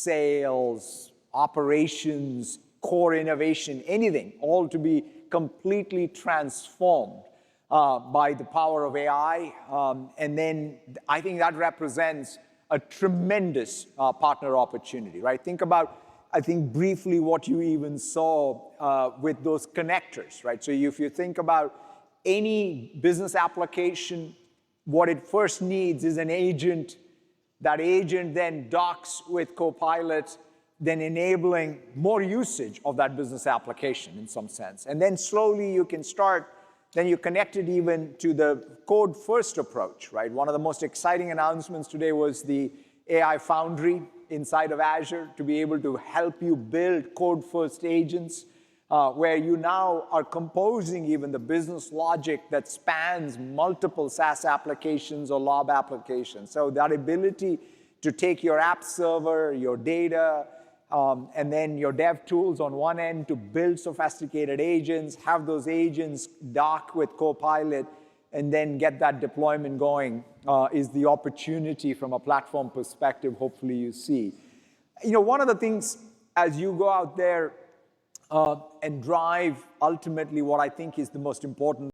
sales, operations, core innovation, anything, all to be completely transformed by the power of AI. And then I think that represents a tremendous partner opportunity, right? Think about, I think, briefly what you even saw with those connectors, right? So if you think about any business application, what it first needs is an agent. That agent then docks with Copilot, then enabling more usage of that business application in some sense. And then slowly you can start, then you connect it even to the code-first approach, right? One of the most exciting announcements today was the AI Foundry inside of Azure to be able to help you build code-first agents where you now are composing even the business logic that spans multiple SaaS applications or LOB applications. So that ability to take your app server, your data, and then your dev tools on one end to build sophisticated agents, have those agents dock with Copilot, and then get that deployment going is the opportunity from a platform perspective, hopefully you see. You know, one of the things as you go out there and drive ultimately what I think is the most important